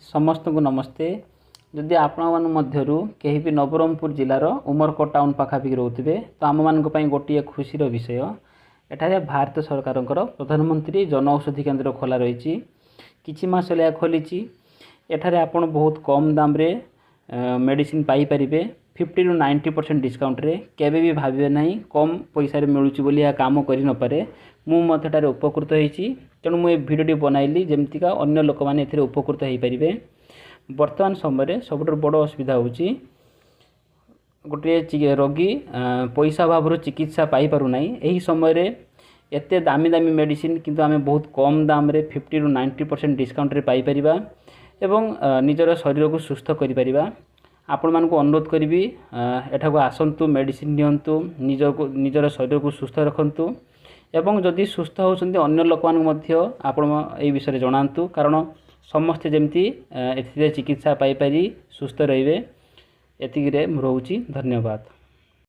समस्त को नमस्ते। जदि आपण मध्यरु केही भी नवरंगपुर जिलार उमरकोट टाउन पाखापाखि रोथे तो आम मान गोटे खुशी विषय एठारे भारत सरकार प्रधानमंत्री जन औषधि केन्द्र खोला रही किछि मास ले खोली एठारे आपण बहुत कम दाम रे मेडिसिन पाई परिबे 50 to 90% डिस्काउंट रे केबे भी भाबे नहीं कम पैसा रे मिलुची बोली या काम करि न पारे मु मथटारे उपकृत होईची तेणु मु ए भिडियोटी बनाइली जेमतिका अन्य लोक माने एथिरे उपकृत होई परिबे। वर्तमान समय रे सबटर बड़ असुविधा होची गोटे रोगी पैसा अभाव चिकित्सा पाई पारु नाही। एही समय रे एते दामी दामी मेडिसिन किंतु आमे बहुत कम दाम रे 50 to 90% डिस्काउंट रे पाई परिबा एवं निजर शरीर को सुस्थ करि परिबा। आपण मान को अनुरोध करी एठा को आसंतु मेडिसिन नियंतु निजर शरीर को सुस्थ रखंतु एवं जदि सुस्थ होउछन्ते अन्य लोक मान मध्य आपण ए विषय जणांतु कारण समस्त जेमती एथिरे चिकित्सा पाई पारी सुस्थ रहिबे। एतिगिरे रहउची। धन्यवाद।